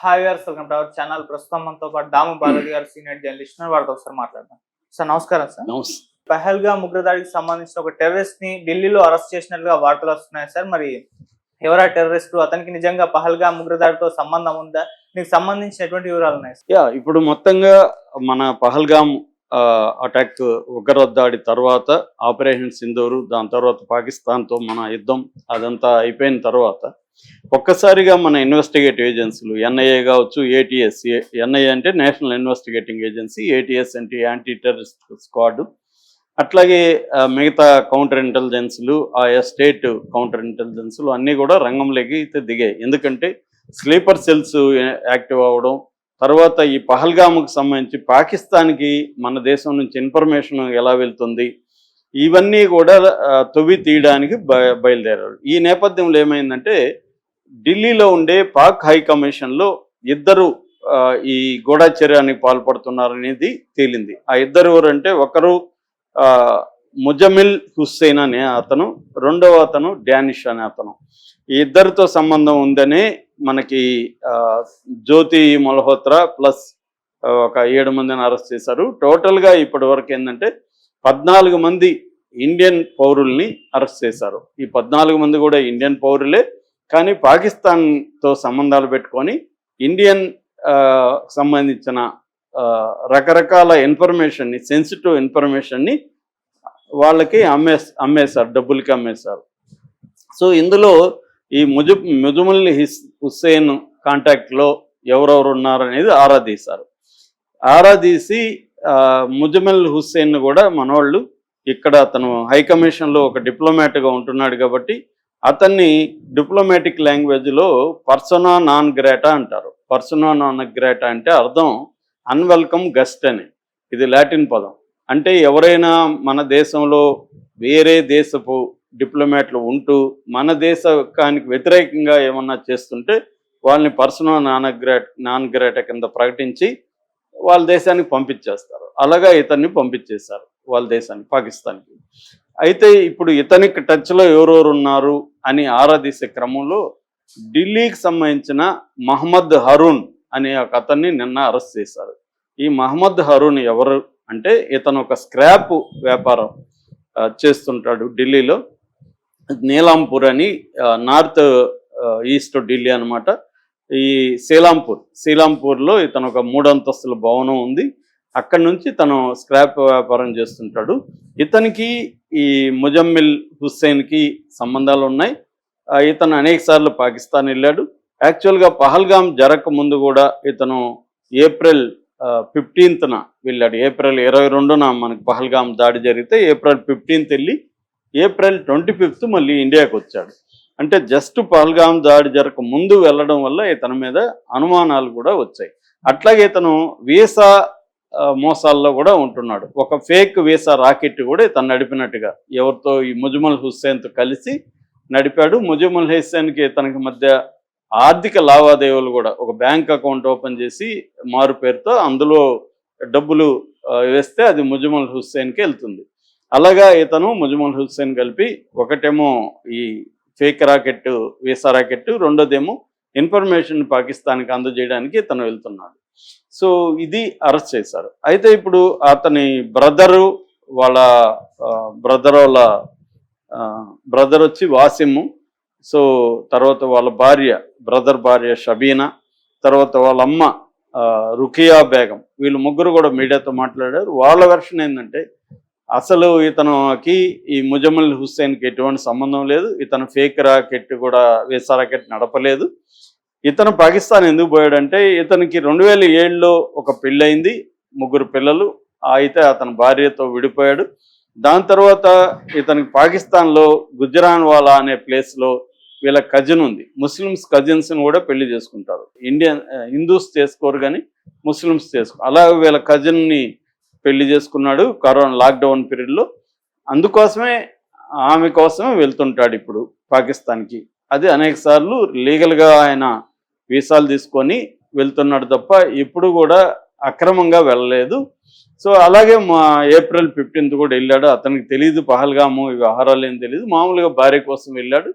Hi viewers, welcome to our channel. ప్రస్తుతం మనతో పాటు దాము బాలాజీ గారు సీనియర్ జర్నలిస్ట్ వారితో ఒకసారి మాట్లాడదాం. సార్ నమస్కారం. సార్ పహల్గామ్ ఉగ్రదాడికి సంబంధించిన ఒక టెర్రరిస్ట్ ని ఢిల్లీలో అరెస్ట్ చేసినట్లుగా వార్తలు వస్తున్నాయి సార్. మరి ఎవరా టెర్రరిస్ట్? అతనికి నిజంగా పహల్గామ్ ఉగ్రదాడితో సంబంధం ఉందా? దీనికి సంబంధించినటువంటి వివరాలు ఉన్నాయి సార్. ఇప్పుడు మొత్తంగా మన పహల్గామ్ అటాక్ ఉగ్రదాడి తర్వాత ఆపరేషన్ సింధూరు, దాని తర్వాత పాకిస్తాన్తో మన యుద్ధం అదంతా అయిపోయిన తర్వాత ఒక్కసారిగా మన ఇన్వెస్టిగేటివ్ ఏజెన్సీలు ఎన్ఐఏ కావచ్చు, ఏటీఎస్, ఎన్ఐఏ అంటే నేషనల్ ఇన్వెస్టిగేటింగ్ ఏజెన్సీ, ఏటీఎస్ అంటే యాంటీ టెర్రరిస్ట్ స్క్వాడ్, అట్లాగే మిగతా కౌంటర్ ఇంటెలిజెన్స్లు, ఆయా స్టేట్ కౌంటర్ ఇంటెలిజెన్స్లు అన్నీ కూడా రంగంలోకి అయితే దిగాయి. ఎందుకంటే స్లీపర్ సెల్స్ యాక్టివ్ అవ్వడం, తర్వాత ఈ పహల్గాముకు సంబంధించి పాకిస్తాన్కి మన దేశం నుంచి ఇన్ఫర్మేషన్ ఎలా వెళ్తుంది, ఇవన్నీ కూడా తొవ్వి తీయడానికి బయలుదేరారు. ఈ నేపథ్యంలో ఏమైందంటే ఢిల్లీలో ఉండే పాక్ హై కమిషన్లో ఇద్దరు ఈ గూఢచర్యానికి పాల్పడుతున్నారనేది తేలింది. ఆ ఇద్దరు ఎవరంటే ఒకరు ముజమిల్ హుస్సేన్ అనే అతను, రెండవ అతను డానిష్ అనే అతను. ఈ ఇద్దరితో సంబంధం ఉందనే మనకి జ్యోతి మల్హోత్రా ప్లస్ ఒక 7 మందిని అరెస్ట్ చేశారు. టోటల్గా ఇప్పటి వరకు ఏంటంటే 14 మంది ఇండియన్ పౌరుల్ని అరెస్ట్ చేశారు. ఈ 14 మంది కూడా ఇండియన్ పౌరులే, కానీ పాకిస్తాన్తో సంబంధాలు పెట్టుకొని ఇండియన్ సంబంధించిన రకరకాల ఇన్ఫర్మేషన్ని, సెన్సిటివ్ ఇన్ఫర్మేషన్ని వాళ్ళకి అమ్మేశారు, డబ్బులకి అమ్మేశారు. సో ఇందులో ఈ ముజమిల్ హుస్సేన్ కాంటాక్ట్లో ఎవరెవరు ఉన్నారనేది ఆరా తీసి ముజమిల్ హుస్సేన్ కూడా మనవాళ్ళు ఇక్కడ అతను హైకమిషన్లో ఒక డిప్లొమాట్గా ఉంటున్నాడు కాబట్టి అతన్ని డిప్లొమాటిక్ లాంగ్వేజ్లో పర్సోనా నాన్ గ్రాటా అంటారు. పర్సోనా నాన్ గ్రాటా అంటే అర్థం అన్వెల్కమ్ గెస్ట్ అని. ఇది లాటిన్ పదం. అంటే ఎవరైనా మన దేశంలో వేరే దేశపు డిప్లొమాట్లు ఉంటూ మన దేశానికి వ్యతిరేకంగా ఏమన్నా చేస్తుంటే వాళ్ళని పర్సోనా నాన్ గ్రాటా కింద ప్రకటించి వాళ్ళ దేశానికి పంపించేస్తారు. అలాగా ఇతన్ని పంపించేశారు వాళ్ళ దేశానికి, పాకిస్తాన్కి. అయితే ఇప్పుడు ఇతనికి టచ్లో ఎవరెవరు ఉన్నారు అని ఆరాధీసే క్రమంలో ఢిల్లీకి సంబంధించిన మహమ్మద్ హరూన్ అనే ఒక అతన్ని నిన్న అరెస్ట్ చేశారు. ఈ మహమ్మద్ హరూన్ ఎవరు అంటే ఇతను ఒక స్క్రాప్ వ్యాపారం చేస్తుంటాడు ఢిల్లీలో. నీలాంపూర్ అని నార్త్ ఈస్ట్ ఢిల్లీ అనమాట. ఈ సీలాంపూర్లో ఇతను ఒక 3 అంతస్తుల భవనం ఉంది. అక్కడి నుంచి తను స్క్రాప్ వ్యాపారం చేస్తుంటాడు. ఇతనికి ఈ ముజమిల్ హుస్సేన్కి సంబంధాలు ఉన్నాయి. ఇతను అనేక సార్లు పాకిస్తాన్ వెళ్ళాడు. యాక్చువల్గా పహల్గామ్ జరగక ముందు కూడా ఇతను ఏప్రిల్ 15న వెళ్ళాడు. ఏప్రిల్ 22న మనకు పహల్గామ్ దాడి జరిగితే ఏప్రిల్ 15th వెళ్ళి ఏప్రిల్ 25th మళ్ళీ ఇండియాకి వచ్చాడు. అంటే జస్ట్ పహల్గామ్ దాడి జరగక ముందు వెళ్ళడం వల్ల ఇతని మీద అనుమానాలు కూడా వచ్చాయి. అట్లాగే ఇతను వీసా మోసాల్లో కూడా ఉంటున్నాడు. ఒక ఫేక్ వీసా రాకెట్ కూడా ఇతను నడిపినట్టుగా ఎవరితో ఈ ముజమిల్ హుస్సేన్తో కలిసి నడిపాడు. ముజమిల్ హుస్సేన్కి ఇతనికి మధ్య ఆర్థిక లావాదేవీలు కూడా, ఒక బ్యాంక్ అకౌంట్ ఓపెన్ చేసి మారు పేరుతో అందులో డబ్బులు వేస్తే అది ముజమిల్ హుస్సేన్కి వెళ్తుంది. అలాగా ఇతను ముజమిల్ హుస్సేన్ కలిపి ఒకటేమో ఈ ఫేక్ రాకెట్, వీసా రాకెట్, రెండోదేమో ఇన్ఫర్మేషన్ పాకిస్తాన్కి అందజేయడానికి ఇతను వెళ్తున్నాడు. సో ఇది అరెస్ట్ చేశారు. అయితే ఇప్పుడు అతని వాళ్ళ బ్రదర్ వచ్చి వాసిము, సో తర్వాత వాళ్ళ బ్రదర్ భార్య షబీనా, తర్వాత వాళ్ళ అమ్మ రుకియా బేగం, వీళ్ళు ముగ్గురు కూడా మీడియాతో మాట్లాడారు. వాళ్ళ వెర్షన్ ఏంటంటే అసలు ఇతనికి ఈ ముజమిల్ హుస్సేన్కి ఎటువంటి సంబంధం లేదు. ఇతను ఫేక్ రాకెట్ కూడా, వీసా రాకెట్ నడపలేదు. ఇతను పాకిస్తాన్ ఎందుకు పోయాడంటే ఇతనికి 2007లో ఒక పెళ్ళయింది, 3 పిల్లలు. అయితే అతని భార్యతో విడిపోయాడు. దాని తర్వాత ఇతనికి పాకిస్తాన్లో గుజరాన్వాలా అనే ప్లేస్లో వీళ్ళ కజిన్ ఉంది. ముస్లిమ్స్ కజిన్స్ని కూడా పెళ్లి చేసుకుంటారు. హిందూస్ చేసుకోరు కానీ ముస్లిమ్స్ అలా వీళ్ళ కజిన్ని పెళ్లి చేసుకున్నాడు కరోనా లాక్డౌన్ పీరియడ్లో. అందుకోసమే ఆమె కోసమే వెళ్తుంటాడు ఇప్పుడు పాకిస్తాన్కి. అది అనేక సార్లు లీగల్గా ఆయన వీసాలు తీసుకొని వెళ్తున్నాడు తప్ప ఎప్పుడు కూడా అక్రమంగా వెళ్ళలేదు. సో అలాగే ఏప్రిల్ 15th కూడా వెళ్ళాడు. అతనికి తెలియదు పహల్గాము ఈ వ్యవహారాలు ఏం తెలియదు, మామూలుగా భార్య కోసం వెళ్ళాడు.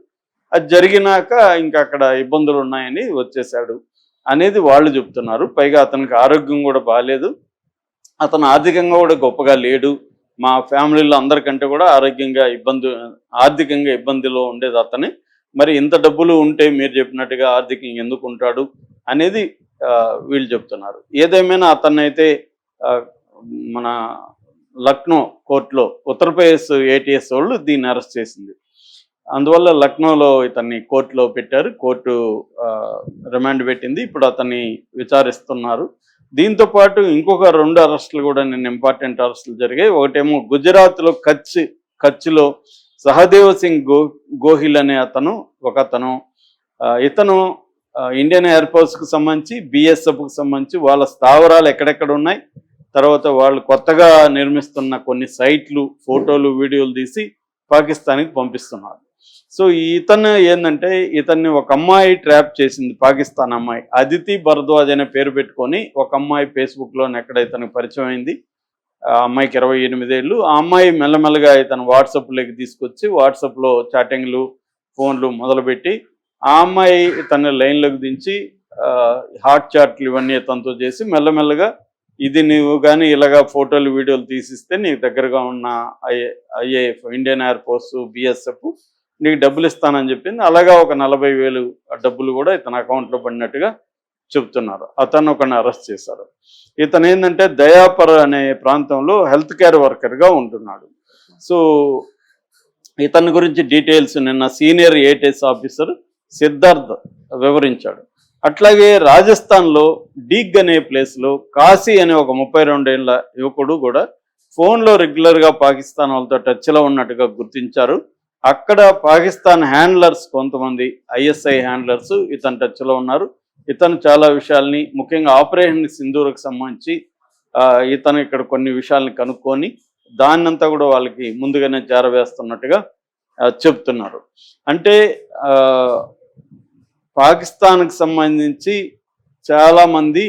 అది జరిగినాక ఇంకా అక్కడ ఇబ్బందులు ఉన్నాయని వచ్చేసాడు. అనేది వాళ్ళు చెప్తున్నారు. పైగా అతనికి ఆరోగ్యం కూడా బాగాలేదు, అతను ఆర్థికంగా కూడా గొప్పగా లేడు, మా ఫ్యామిలీలో అందరికంటే కూడా ఆర్థికంగా ఇబ్బందిలో ఉండేది అతనే, మరి ఇంత డబ్బులు ఉంటే మీరు చెప్పినట్టుగా ఆర్థికంగా ఎందుకు ఉంటాడు అనేది వీళ్ళు చెప్తున్నారు. ఏదేమైనా అతన్నైతే మన లక్నో కోర్టులో ఉత్తరప్రదేశ్ ఏటీఎస్ వాళ్ళు దీన్ని అరెస్ట్ చేసింది. అందువల్ల లక్నోలో ఇతన్ని కోర్టులో పెట్టారు, కోర్టు రిమాండ్ పెట్టింది, ఇప్పుడు అతన్ని విచారిస్తున్నారు. దీంతో పాటు ఇంకొక 2 అరెస్టులు కూడా నిన్న ఇంపార్టెంట్ అరెస్టులు జరిగాయి. ఒకటేమో గుజరాత్లో కచ్లో సహదేవ్ సింగ్ గోహిల్ అనే ఒకతను ఇతను ఇండియన్ ఎయిర్ ఫోర్స్కి సంబంధించి బిఎస్ఎఫ్కి సంబంధించి వాళ్ళ స్థావరాలు ఎక్కడెక్కడ ఉన్నాయి, తర్వాత వాళ్ళు కొత్తగా నిర్మిస్తున్న కొన్ని సైట్లు ఫోటోలు వీడియోలు తీసి పాకిస్తాన్కి పంపిస్తున్నారు. సో ఇతను ఏంటంటే ఇతన్ని ఒక అమ్మాయి ట్రాప్ చేసింది, పాకిస్తాన్ అమ్మాయి అదితి భరద్వాజ్ అనే పేరు పెట్టుకొని ఒక అమ్మాయి ఫేస్బుక్లో ఎక్కడ ఇతనికి పరిచయం అయింది. ఆ అమ్మాయికి 28 ఏళ్ళు. ఆ అమ్మాయి మెల్లమెల్లగా ఇతను వాట్సాప్లోకి తీసుకొచ్చి వాట్సాప్లో చాటింగ్లు ఫోన్లు మొదలుపెట్టి ఆ అమ్మాయి ఇతన్ని లైన్లోకి దించి హాట్ చాట్లు ఇవన్నీ ఇతనితో చేసి మెల్లమెల్లగా ఇది నువ్వు కానీ ఇలాగా ఫోటోలు వీడియోలు తీసిస్తే నీకు దగ్గరగా ఉన్న IAF Indian air force BSF నీకు డబ్బులు ఇస్తానని చెప్పింది. అలాగా ఒక 40,000 డబ్బులు కూడా ఇతని అకౌంట్లో పడినట్టుగా చెప్తున్నారు. అతను ఒకరిని అరెస్ట్ చేశారు. ఇతను ఏంటంటే దయాపర్ అనే ప్రాంతంలో హెల్త్ కేర్ వర్కర్గా ఉంటున్నాడు. సో ఇతని గురించి డీటెయిల్స్ నిన్న సీనియర్ ఏటీఎస్ ఆఫీసర్ సిద్ధార్థ్ వివరించాడు. అట్లాగే రాజస్థాన్లో డీగ్ అనే ప్లేస్లో కాశీ అనే ఒక 32 ఏళ్ళ యువకుడు కూడా ఫోన్లో రెగ్యులర్గా పాకిస్తాన్ వాళ్ళతో టచ్లో ఉన్నట్టుగా గుర్తించారు. అక్కడ పాకిస్తాన్ హ్యాండ్లర్స్ కొంతమంది ఐఎస్ఐ హ్యాండ్లర్స్ ఇతని టచ్లో ఉన్నారు. ఇతను చాలా విషయాల్ని ముఖ్యంగా ఆపరేషన్ సింధూర్కి సంబంధించి ఇతను ఇక్కడ కొన్ని విషయాల్ని కనుక్కొని దాన్నంతా కూడా వాళ్ళకి ముందుగానే చేరవేస్తున్నట్టుగా చెప్తున్నారు. అంటే పాకిస్తాన్కి సంబంధించి చాలామంది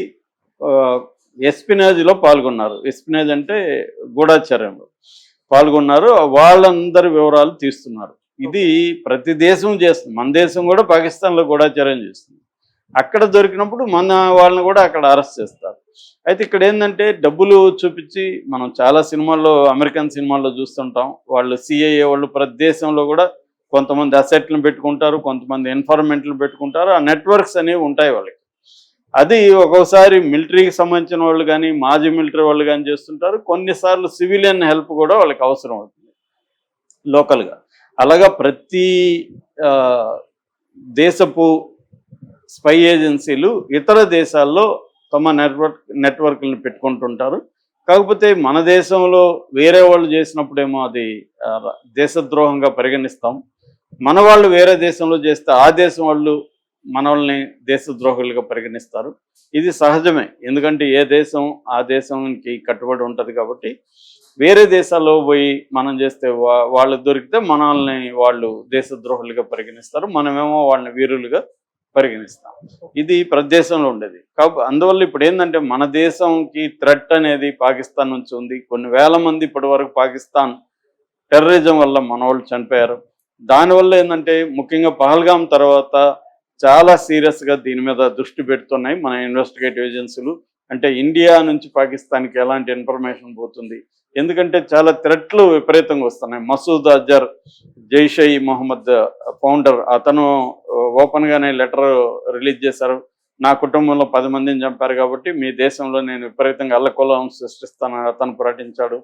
ఎస్పినేజ్లో పాల్గొన్నారు. ఎస్పినేజ్ అంటే గూఢాచర్యంలో పాల్గొన్నారు. వాళ్ళందరి వివరాలు తీస్తున్నారు. ఇది ప్రతి దేశం చేస్తుంది. మన దేశం కూడా పాకిస్తాన్లో గూఢాచర్యం చేస్తుంది. అక్కడ దొరికినప్పుడు మన వాళ్ళని కూడా అక్కడ అరెస్ట్ చేస్తారు. అయితే ఇక్కడ ఏంటంటే డబ్బులు చూపించి మనం చాలా సినిమాల్లో అమెరికన్ సినిమాల్లో చూస్తుంటాం. వాళ్ళు సిఐఏ వాళ్ళు ప్రతి దేశంలో కూడా కొంతమంది అసెట్లను పెట్టుకుంటారు, కొంతమంది ఇన్ఫార్మెంట్లు పెట్టుకుంటారు. ఆ నెట్వర్క్స్ అనేవి ఉంటాయి వాళ్ళకి. అది ఒక్కోసారి మిలిటరీకి సంబంధించిన వాళ్ళు కానీ మాజీ మిలిటరీ వాళ్ళు కానీ చేస్తుంటారు. కొన్నిసార్లు సివిలియన్ హెల్ప్ కూడా వాళ్ళకి అవసరం అవుతుంది లోకల్గా. అలాగా ప్రతి దేశపు స్పై ఏజెన్సీలు ఇతర దేశాల్లో తమ నెట్వర్క్లను పెట్టుకుంటుంటారు. కాకపోతే మన దేశంలో వేరే వాళ్ళు చేసినప్పుడేమో అది దేశద్రోహంగా పరిగణిస్తాం. మన వాళ్ళు వేరే దేశంలో చేస్తే ఆ దేశం వాళ్ళు మన వాళ్ళని దేశద్రోహులుగా పరిగణిస్తారు. ఇది సహజమే, ఎందుకంటే ఏ దేశం ఆ దేశంకి కట్టుబడి ఉంటుంది. కాబట్టి వేరే దేశాల్లో పోయి మనం చేస్తే వాళ్ళు దొరికితే మనల్ని వాళ్ళు దేశద్రోహులుగా పరిగణిస్తారు, మనమేమో వాళ్ళని వీరులుగా పరిగణిస్తాం. ఇది ప్రతి దేశంలో ఉండేది. కాబట్టి అందువల్ల ఇప్పుడు ఏంటంటే మన దేశంకి థ్రెట్ అనేది పాకిస్తాన్ నుంచి ఉంది. కొన్ని వేల మంది ఇప్పటి వరకు పాకిస్తాన్ టెర్రరిజం వల్ల మన వాళ్ళు చనిపోయారు. దానివల్ల ఏంటంటే ముఖ్యంగా పహల్గామ్ తర్వాత చాలా సీరియస్గా దీని మీద దృష్టి పెడుతున్నాయి మన ఇన్వెస్టిగేటివ్ ఏజెన్సీలు. అంటే ఇండియా నుంచి పాకిస్తాన్కి ఎలాంటి ఇన్ఫర్మేషన్ పోతుంది, ఎందుకంటే చాలా థ్రెట్లు విపరీతంగా వస్తున్నాయి. మసూద్ అజర్ జైష్ ఇ మొహమ్మద్ ఫౌండర్ అతను ఓపెన్గానే లెటర్ రిలీజ్ చేశారు. నా కుటుంబంలో 10 మందిని చంపారు కాబట్టి మీ దేశంలో నేను విపరీతంగా అల్లకొల్లం సృష్టిస్తానని అతను ప్రకటించాడు.